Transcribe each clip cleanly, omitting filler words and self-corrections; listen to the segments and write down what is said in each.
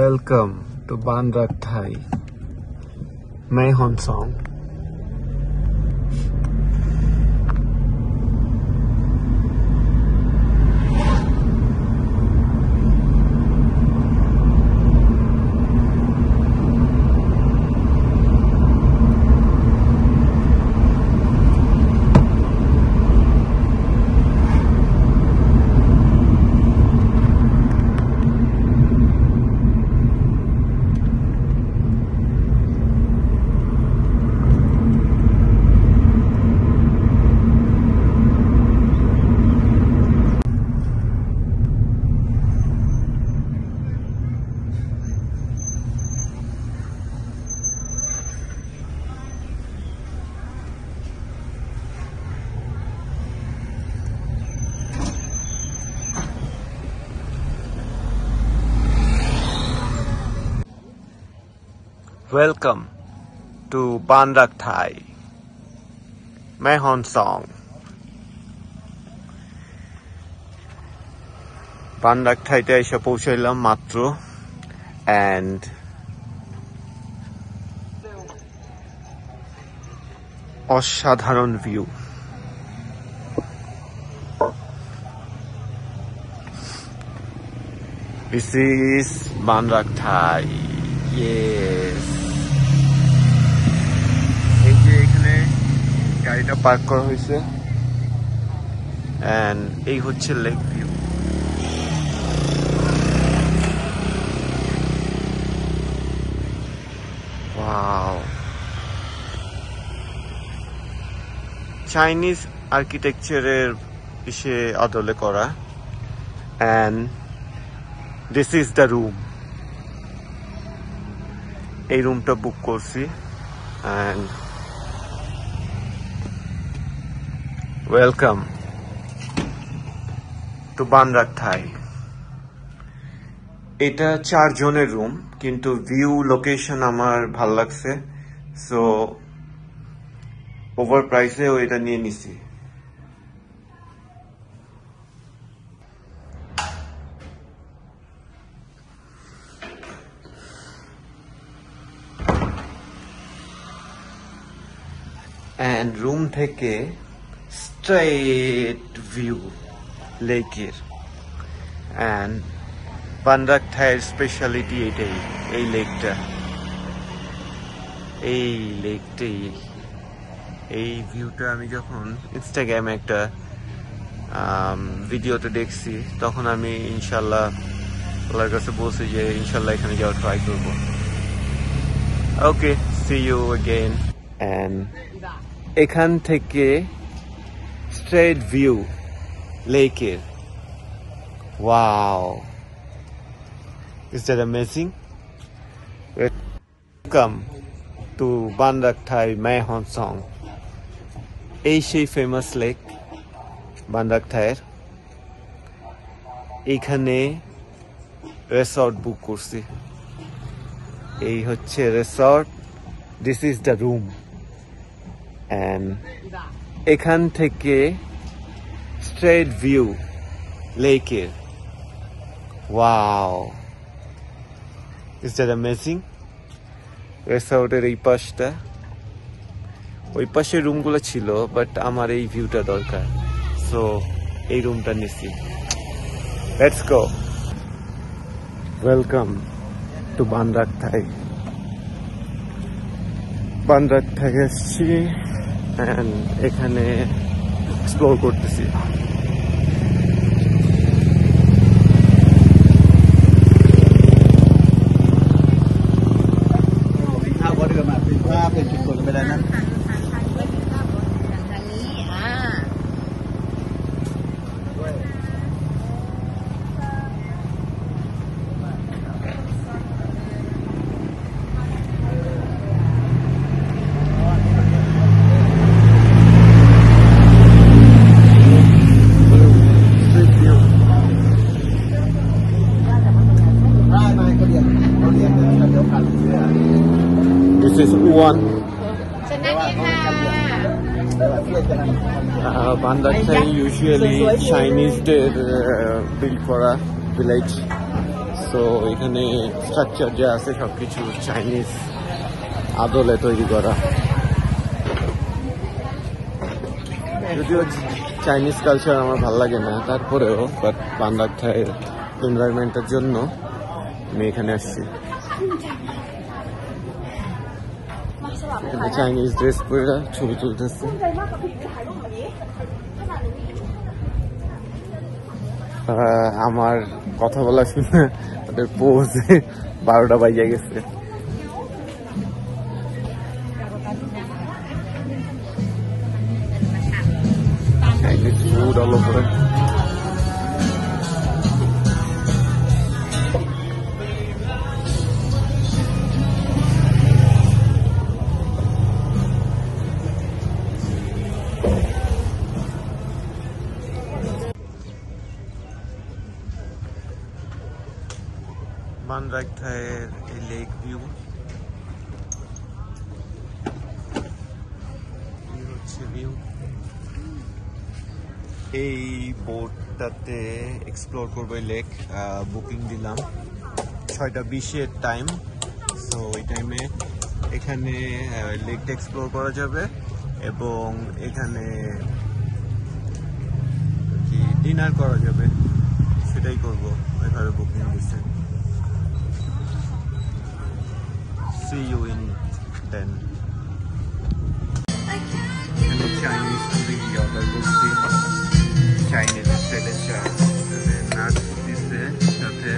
Welcome to Ban Rak Thai, Mae Hon Song. Welcome to Ban Rak Thai, Mae Hon Song. Ban Rak Thai তে এসে পৌঁছাইলাম মাত্র and অসাধারণ view. This is Ban Rak Thai. Yes. এই যে এখানে গাড়িটা park করা হয়েছে and এই হচ্ছে লেক ভিউ। ওয়াও, চাইনিজ আর্কিটেকচারের ইসে আদলে করা and this is the room. এই রুমটা বুক করছি and welcome to Ban Rak Thai. এটা 4 জনের রুম, কিন্তু ভিউ লোকেশন আমার ভাল লাগছে, সো ওভার প্রাইসেও এটা নিয়ে নিছি। And room থেকে straight view লেকের and Ban Rak Thai speciality এটাই, এই লেকটা, এই ভিউটা আমি যখন ইনস্টাগ্রামে একটা ভিডিওতে দেখছি তখন আমি ইনশাল্লাহ আল্লাহর কাছে বলছি যে ইনশাল্লাহ এখানে যাওয়ার ট্রাই করব। ওকে, সি ইউ अगेन। and এখান থেকে স্ট্রেট ভিউ লেকের। Wow, is that amazing? Welcome to Ban Rak Thai, Mae Hon Song. এই সেই famous lake Ban Rak Thai। এইখানে রিসর্ট বুক করছি, এই হচ্ছে resort, this is the room and এখান থেকে স্ট্রেট ভিউ লেকের। Wow, is that amazing? রিসর্টের এই পাশটা, ওই পাশে রুমগুলো ছিল বাট আমার এই ভিউটা দরকার, সো এই রুমটা নিছি। Let's go. Welcome to Ban Rak Thai। Ban Rak Thai এসছি and এখানে এক্সপ্লোর করতেছি। This is one. Ban Rak Thai usually Chinese built for a village, so এখানে স্ট্রাকচার যা আছে সবকিছু চাইনিজ আদলে তৈরি করা। যদিও চাইনিজ কালচার আমার ভালো লাগে না, তারপরেও বাট বান্দাক থাইয়ের এনভায়রনমেন্টের জন্য আমি এখানে আসছি। এখানে চাইনিজ ড্রেস পরে ছবি তুলতেছে। আমার কথা বলা শুনে ওদের পোজে 12টা বাজে গেছে। Chinese food all over it. Bandrak Thair a lake view. View. এই বোটটাতে এক্সপ্লোর করবো লেক। বুকিং দিলাম 6:20-এর টাইম। সো ওই টাইমে এখানে লেকটা এক্সপ্লোর করা যাবে এবং এখানে কি ডিনার করা যাবে, সেটাই করবো। ওইভাবে বুকিং দিচ্ছে। See you in then. Chinese food order করছি। চাইনিজ স্টাইলের চা, নাচ দিচ্ছে সাথে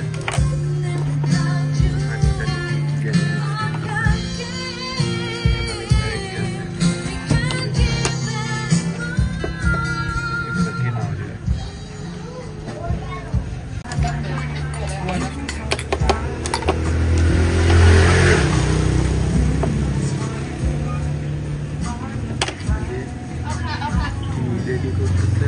রেডি করতেছে।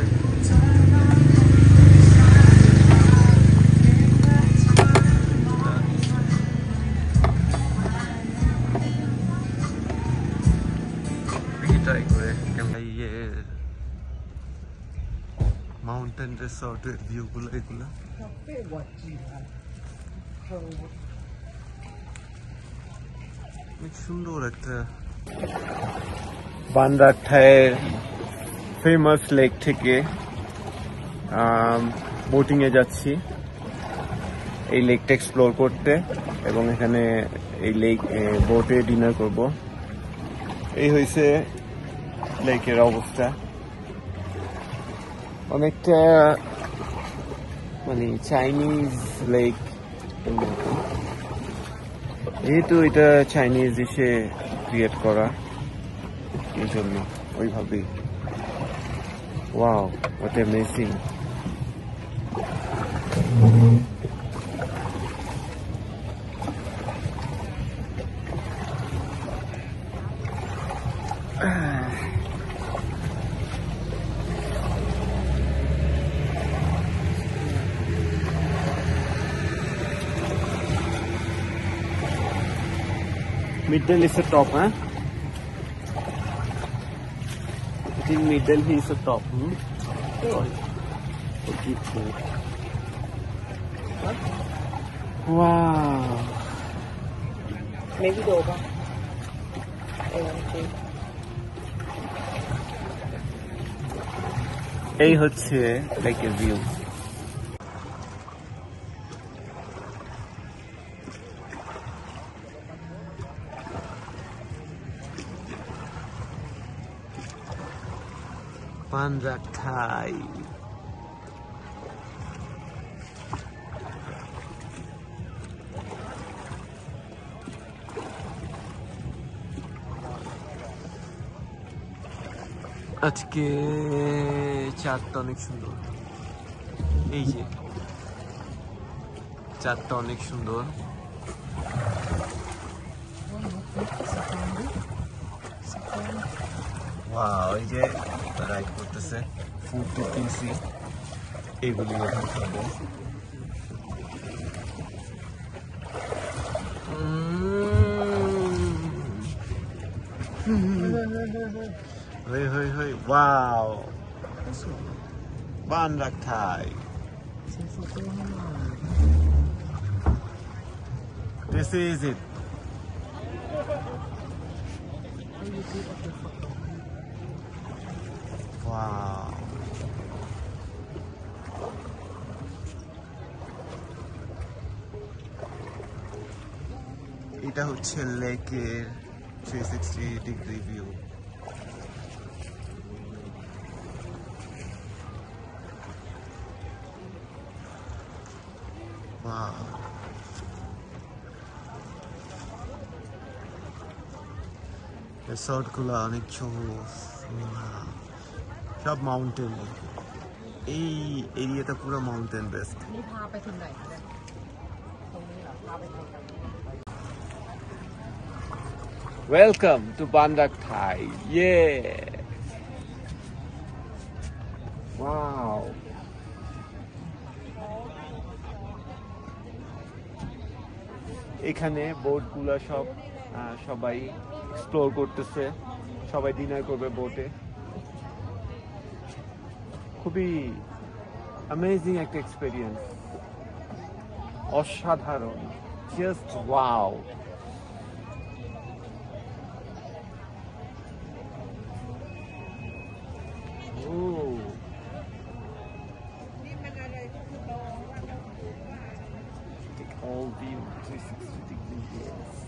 মাউন্টেন রিসর্টের ভিউগুলো এগুলো সুন্দর একটা। বান্দ্রাক থাইয়ের ফেমাস লেক থেকে বোটিং এ যাচ্ছি এই লেকটা এক্সপ্লোর করতে এবং এখানে এই লেক বোটে ডিনার করব। এই হয়েছে লেকের অবস্থা, অনেকটা মানে চাইনিজ লেক। যেহেতু এটা চাইনিজ ডিশে ক্রিয়েট করা, এই জন্য ওইভাবেই। Wow, what amazing. Middle is the top, huh? I think middle is the top. Okay. Wow. Maybe over. এই হচ্ছে লেকের ভিউ। Bandrak Thai. আজকে চাঁদটা অনেক সুন্দর। এই যে চাঁদটা অনেক সুন্দর। ওয়াও, এই যে রাইড করতেছে। ফুড তো কিনছি, এইগুলি এখন খাবো। হই wow, Bandrak Thai. This is it. Wow. এটা হচ্ছে লেকের 360 ডিগ্রি ভিউ। Wow. রিসর্ট গুলো অনেক সবুজ, সব মাউন্টেন। এই এরিয়াটা পুরো mountain বেস্ট।นี่พาไปถึงไหนคะเนี่ยตรงนี้เหรอพาไปทางไหน Welcome to Bandak Thai. Yeah. Wow. এখানে বোটগুলো সবাই এক্সপ্লোর করতেছে, সবাই ডিনার করবে বোটে। খুবই অ্যামেজিং একটা এক্সপেরিয়েন্স, অসাধারণ, just wow. All view 360 degree views.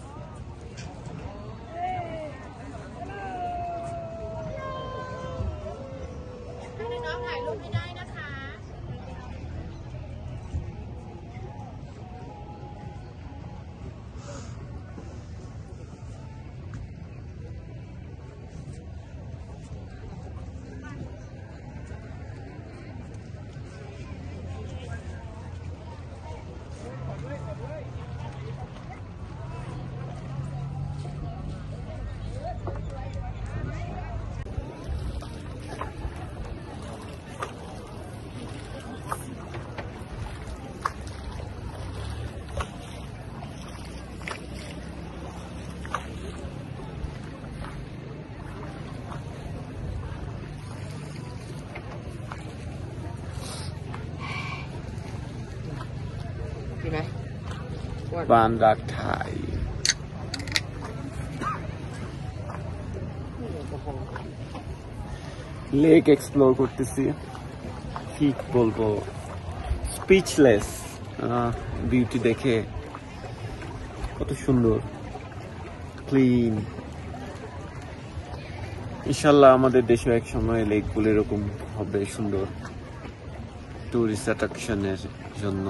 Bandak Thai. Lake explore করতেছি, কি বলবো, স্পিচলেস। বিউটি দেখে কত সুন্দর, ক্লিন। ইনশাল্লাহ আমাদের দেশে এক সময় লেকগুলো এরকম হবে, সুন্দর, টুরিস্ট অ্যাট্রাকশনের জন্য।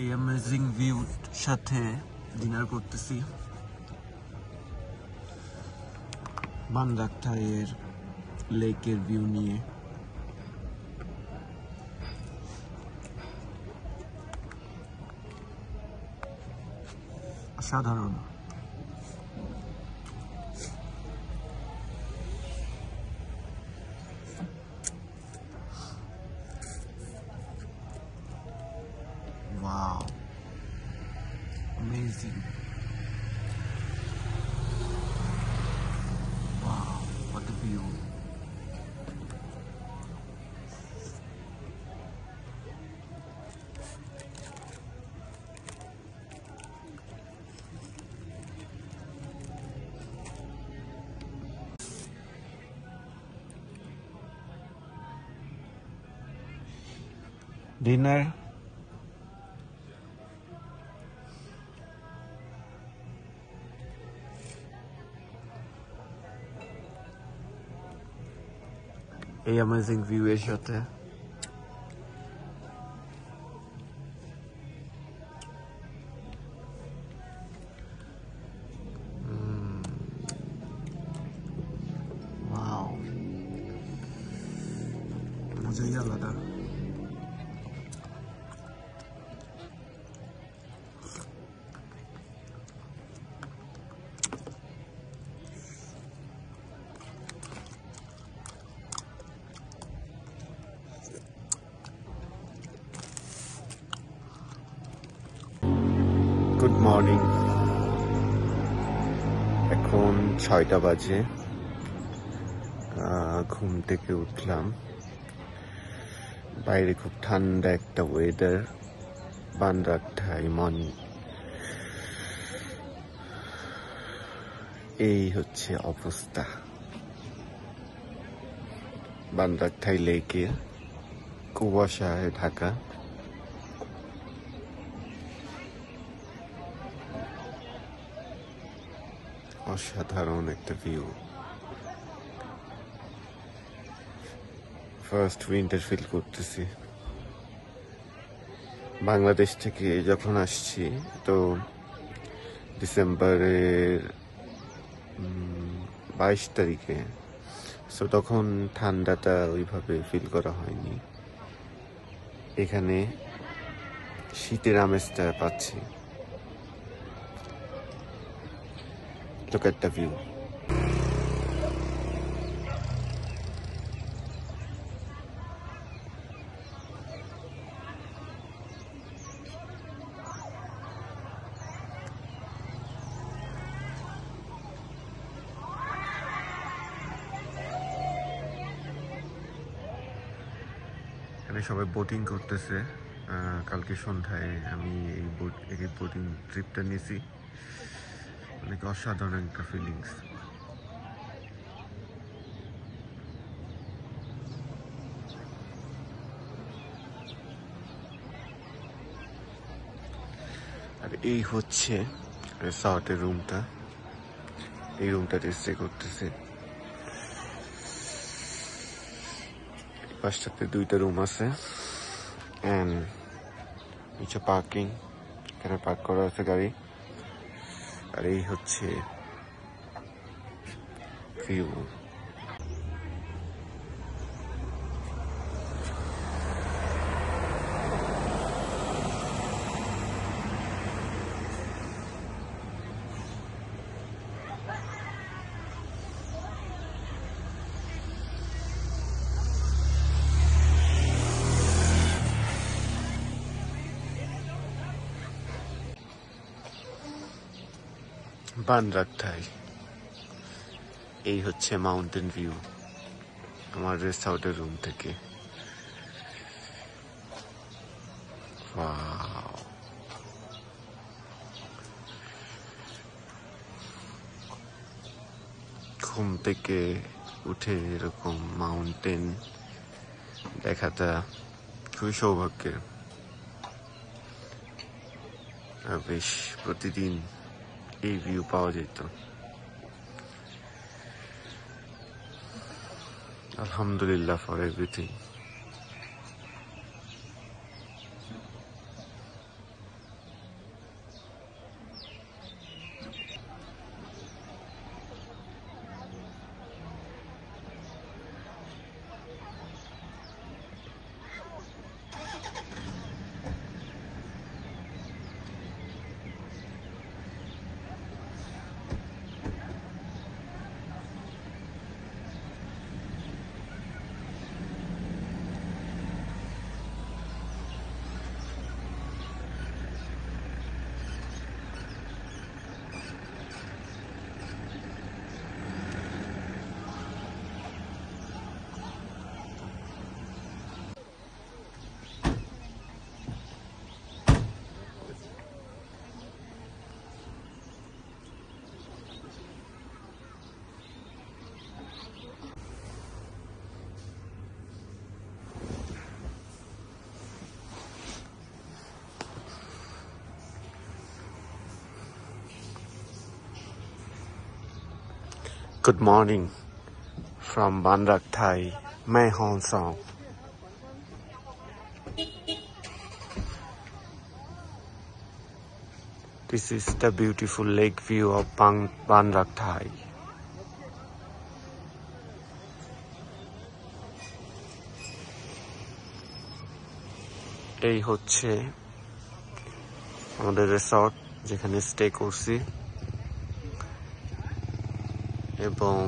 এই অ্যামেজিং ভিউর সাথে ডিনার করতেছি বান্দাক থাইয়ের লেকের ভিউ নিয়ে। অসাধারণ। Wow, amazing. Wow, what a view. Dinner এই অ্যামেজিং ভিউ এর সাথে ওয়াও মজাই আলাদা। গুড মর্নিং, এখন 6টা বাজে। ঘুম থেকে উঠলাম, বাইরে খুব ঠান্ডা একটা ওয়েদার, বানরাগঠাই মন। এই হচ্ছে অবস্থা বানরাগঠাই লেকে, কুয়াশায় ঢাকা। অসাধারণ একটা ভিউ, ফার্স্ট উইন্টার ফিল করতেছি। বাংলাদেশ থেকে যখন আসছি তো ডিসেম্বরের 22 তারিখে, সো তখন ঠান্ডাটা ওইভাবে ফিল করা হয়নি। এখানে শীতের আমেজটা পাচ্ছি। Look at the view. এখানে সবাই বোটিং করতেছে। কালকে সন্ধ্যায় আমি এই বোটিং ট্রিপটা নিয়েছি, অনেক অসাধারণ একটা ফিলিংস। আর এই হচ্ছে রিসর্টের রুমটা, এই রুমটাতে স্টে করতেছে। পাশটাতে 2টা রুম আছে, এন্ড নিচে পার্কিং, এখানে পার্ক করা আছে গাড়ি। আর এই হচ্ছে ভিউ। বানরাগঠাই, এই হচ্ছে মাউন্টেন ভিউ আমার রিসর্টের রুম থেকে। ওয়াও, ঘুম থেকে উঠে এরকম মাউন্টেন দেখাটা খুবই সৌভাগ্যের। বেশ প্রতিদিন এই ভিউ পাওয়া যেত। আলহামদুলিল্লাহ for everything. Good morning from Ban Rak Thai, Mae Hong Son. This is the beautiful lake view of Ban Rak Thai. এই হচ্ছে আমাদের রিসর্ট যেখানে স্টে করছি এবং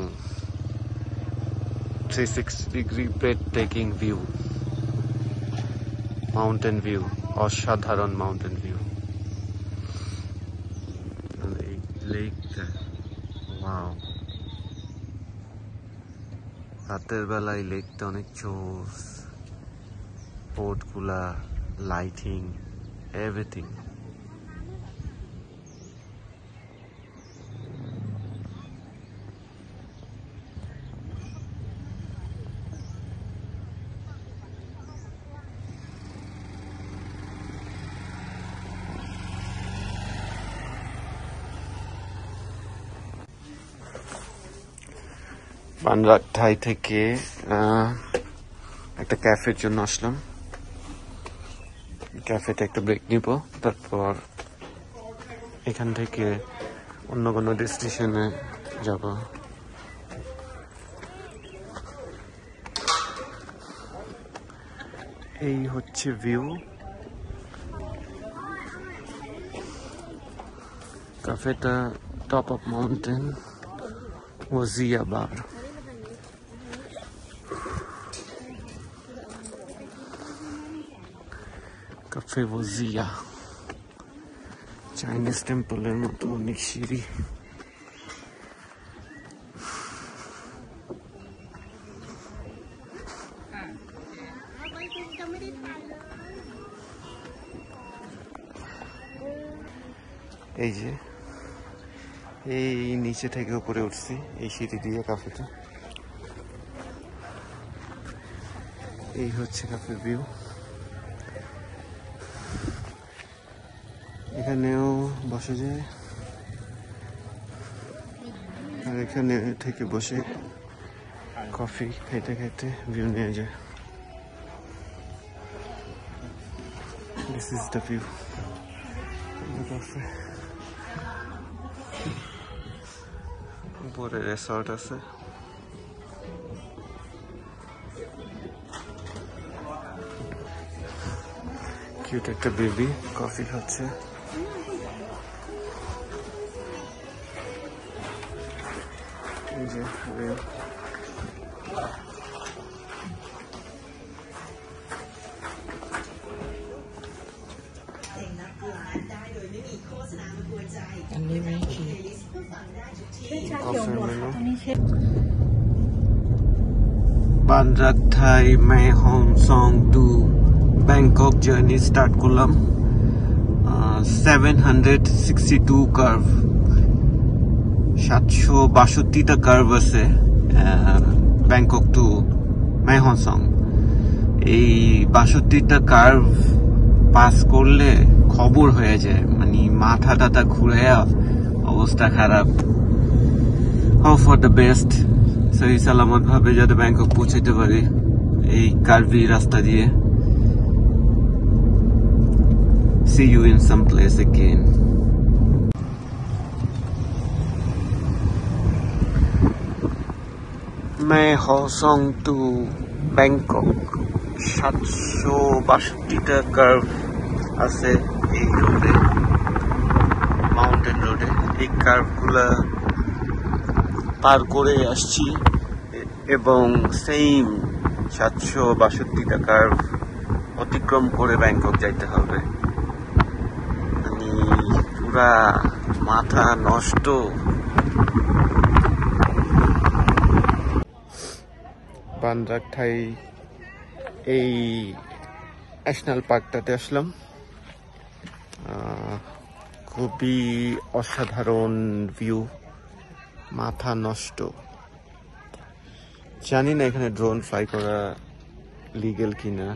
360 degree breathtaking view, mountain view, অসাধারণ মাউন্টেন ভিউ। এই লেকটা ওয়াও, রাতের বেলায় লেকটা অনেক জোস, বোটগুলা, লাইটিং, এভরিথিং। বান রাক থাই থেকে একটা ক্যাফের জন্য আসলাম। ক্যাফেতে একটা ব্রেক নিব, তারপর এখান থেকে অন্য কোনো ডেস্টিনেশনে যাব। এই হচ্ছে ভিউ। ক্যাফেটা টপ অফ মাউন্টেন ওয়াজিয়া বার। ক্যাফে ওয়াজিয়া, চাইনিজ টেম্পলের মতো অনেক সিঁড়ি। এই যে এই নিচে থেকে উপরে উঠছি এই সিঁড়ি দিয়ে ক্যাফেতে। এই হচ্ছে ক্যাফের ভিউ। এখানেও বসা যায়, আর এখানে থেকে বসে কফি খাইতে খাইতে ভিউ নিয়ে যায়। This is the view. উপরে রিসর্ট আছে। কিউট একটা বেবি কফি খাচ্ছে। এই যেอันนี้ไม่คิด কফির মেনু। Ban Rak Thai Mae Hong Son to Bangkok journey start করলাম। 762 কার্ভ, 762টা কার্ভ আছে Bangkok to Mae Hong Son. এই 62টা কার্ভ পাস করলে খবর হয়ে যায়, মানে মাথা টাথা ঘুরে অবস্থা খারাপ। হোপ ফর দ্য বেস্ট, সহি সালামত ভাবে যাতে ব্যাংকক পৌঁছাতে পারি এই কার্ভি রাস্তা দিয়ে। See you in some place again. Mae Hong Son to Bangkok, 762টা কার্ভ আছে এই রোডে, মাউন্টেন রোডে। এই কার্ভগুলা পার করে আসছি এবং সেম 762টা কার্ভ অতিক্রম করে ব্যাংকক যাইতে হবে। মানে পুরা মাথা নষ্ট। বান রাক থাই এই ন্যাশনাল পার্কটাতে আসলাম। খুবই অসাধারণ ভিউ, মাথা নষ্ট। জানি না এখানে ড্রোন ফ্লাই করা লিগেল কিনা,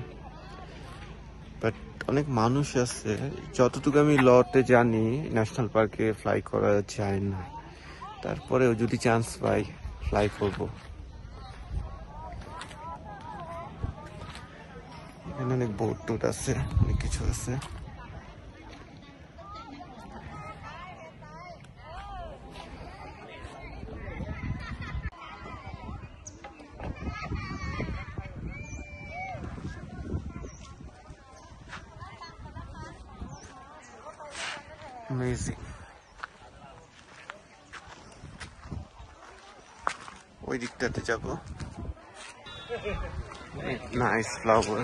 বাট অনেক মানুষ আছে। যতটুকু আমি লতে জানি ন্যাশনাল পার্কে ফ্লাই করা যায় না, তারপরেও যদি চান্স পাই ফ্লাই করব। এখানে অনেক বোট টোট আছে, অনেক কিছু আছে। Amazing. ওই দিকটাতে যাব। Nice flower.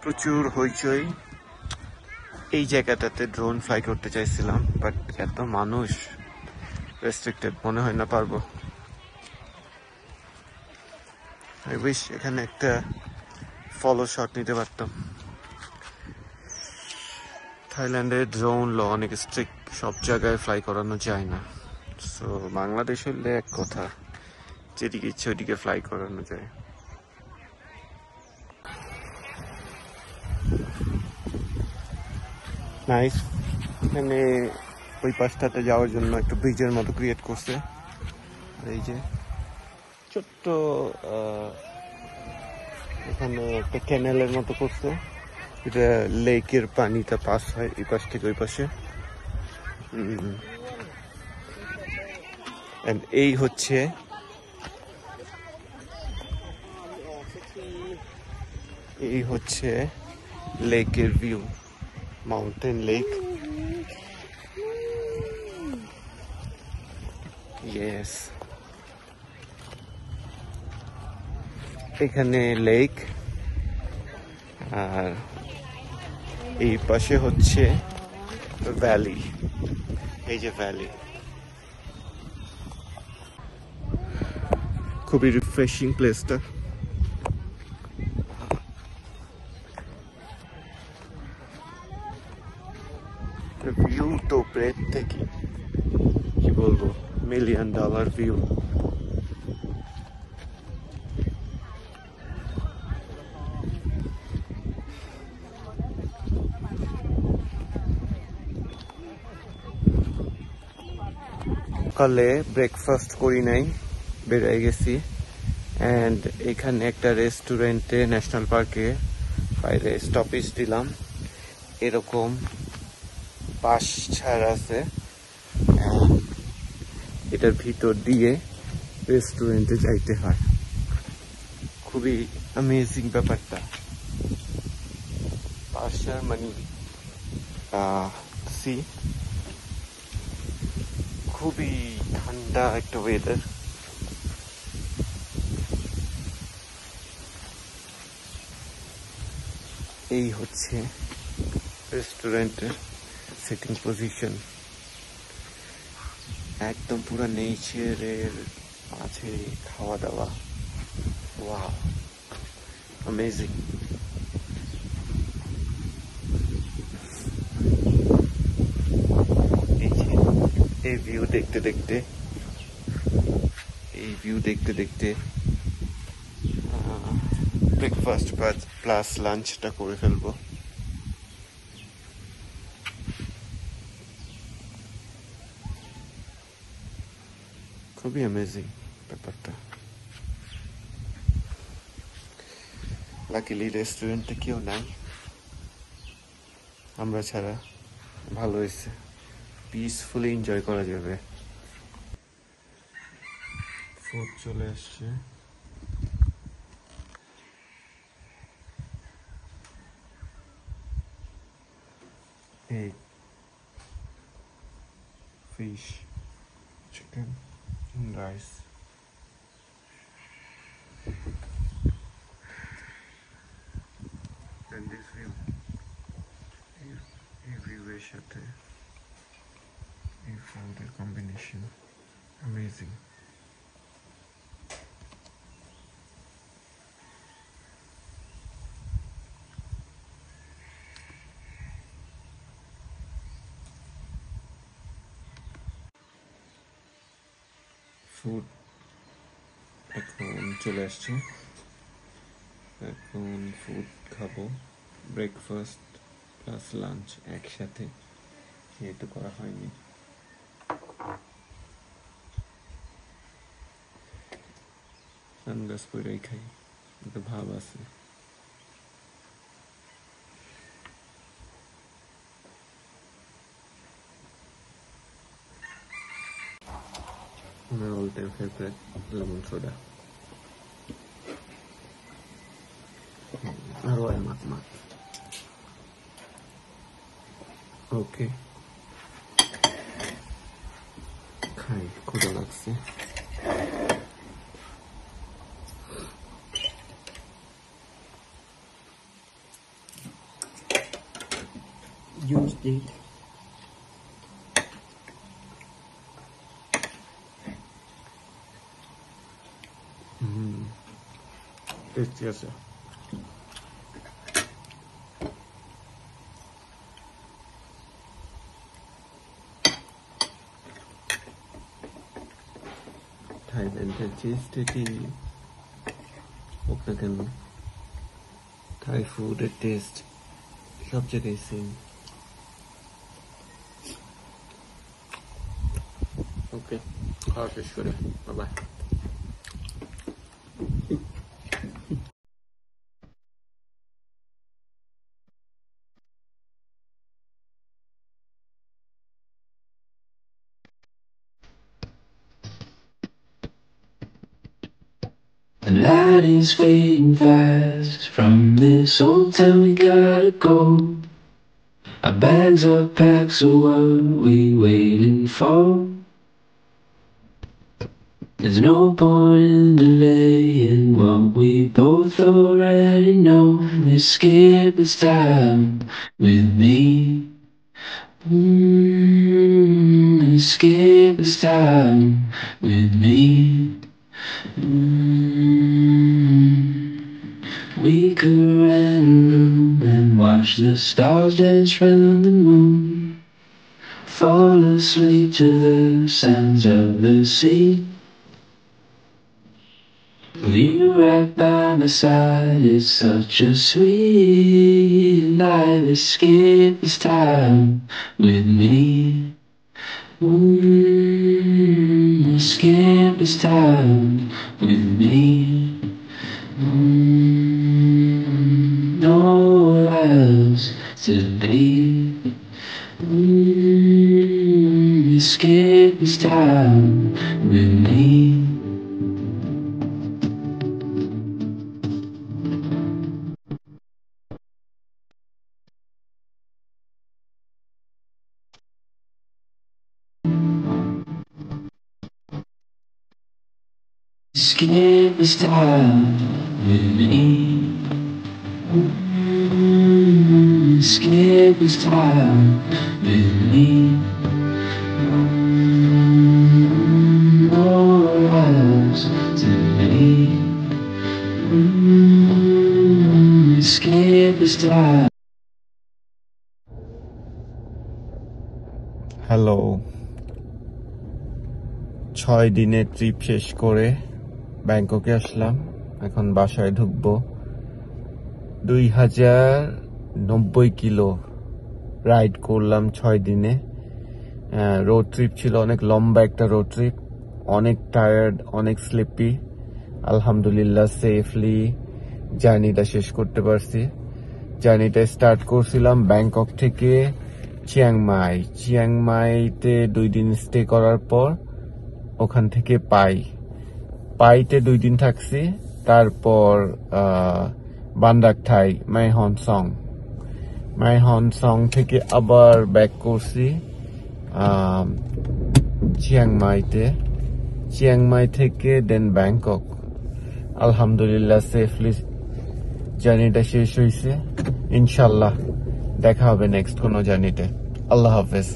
প্রচুর হইচই। এই জায়গাটাতে ড্রোন ফ্লাই করতে চাইছিলাম, বাট এত মানুষ, রেস্ট্রিক্টেড, মনে হয় না পারবো। আই উইশ এখানে একটা ফলো শট নিতে পারতাম। থাইল্যান্ডের ড্রোন ল অনেক স্ট্রিক্ট, সব জায়গায় ফ্লাই করানো যায় না। সো বাংলাদেশ হলে এক কথা, যেদিকে ইচ্ছে ওইদিকে ফ্লাই করানো যায়। নাইস। এখানে ওই পাশটাতে যাওয়ার জন্য একটা ব্রিজের মতো ক্রিয়েট করছে। এই যে ছোট্ট এখানে একটা ক্যানেলের মতো করছে, এটা লেকের পানিটা পাস হয় এই পাশ থেকে ওই পাশে। এই হচ্ছে লেকের ভিউ, মাউন্টেন লেক। ইয়েস, এখানে লেক, আর এই পাশে হচ্ছে ভ্যালি। এই যে ভ্যালি, খুবই রিফ্রেশিং প্লেসটা। ভিউ তো ব্রেথ থেকে কি বলবো, $1,000,000 ভিউ। সকালে ব্রেকফাস্ট করি নাই, বেরিয়ে গেছি। অ্যান্ড এখানে একটা রেস্টুরেন্টে ন্যাশনাল পার্কে বাইরে স্টপেজ দিলাম। এরকম বাস ছাড় আছে, এটার ভিতর দিয়ে রেস্টুরেন্টে যাইতে হয়। খুবই অ্যামেজিং ব্যাপারটা। বাস ছাড় মানে সি, খুবই ঠান্ডা একটা ওয়েদার। এই হচ্ছে রেস্টুরেন্টের সিটিং পজিশন, একদম পুরো নেচারের মাঝে খাওয়া দাওয়া। Wow, amazing. এই ভিউ দেখতে দেখতে ব্রেকফাস্ট প্লাস লাঞ্চটা করে ফেলবো। খুবই অ্যামেজিং ব্যাপারটা। লাকিলি রেস্টুরেন্টে কেউ নাই, আমরা ছাড়া। ভালো হয়েছে, পিসফুলি এনজয় করা যাবে। ফুড চলে আসছে। এই fish, chicken, rice. And this view, এই ভিউয়ের সাথে এই ফুডের কম্বিনেশন অ্যামেজিং। ফুড এখন চলে আসছে, এখন ফুড খাবো, ব্রেকফাস্ট প্লাস লাঞ্চ একসাথে, যেহেতু করা হয়নি। সানগ্লাস পরেই খাই, একটু ভাব আছে। My all-time favorite lemon soda. আরো মাত ওকে, খাই, ক্ষুধা লাগছে। Use it. টেস্টি আছে। থাইল্যান্ডের যে স্টেটই হোক না কেন, থাই ফুডের টেস্ট সব জায়গায় সেম। ওকে, খাওয়া শেষ করে by. The light is fading fast from this old town, we gotta go. Our bags are packed, so what are we waiting for? There's no point in delaying what we both already know. Escape this time with me. Escape this time with me. We could rent a room and watch the stars dance round the moon. Fall asleep to the sounds of the sea. With you right by my side, it's such a sweet life. Escape this time with me. Escape this time with me. Nowhere else to be. Escape this time with me. Escape this time with me. Escape this time with me. Nowhere else to be. Escape this time. Hello, 6 দিনের trip শেষ করে ব্যাংককে আসলাম। এখন বাসায় ঢুকবো। 2090 kilo ride করলাম 6 দিনে। Road trip ছিল, অনেক লম্বা একটা রোড ট্রিপ, অনেক টায়ার্ড, অনেক স্লিপি। আলহামদুলিল্লাহ সেফলি জার্নিটা শেষ করতে পারছি। জার্নিটা স্টার্ট করছিলাম ব্যাংকক থেকে চিয়াংমাইতে 2 দিন স্টে করার পর ওখান থেকে পাইতে 2 দিন থাকছি। তারপর বান্দাক থাই মাইহনসং থেকে আবার ব্যাক করছি চিয়াংমাই থেকে দেন ব্যাংকক। আলহামদুলিল্লাহ সেফলি জার্নিটা শেষ হয়েছে। ইনশাল্লাহ দেখা হবে নেক্সট কোনো জার্নিতে। আল্লাহ হাফেজ।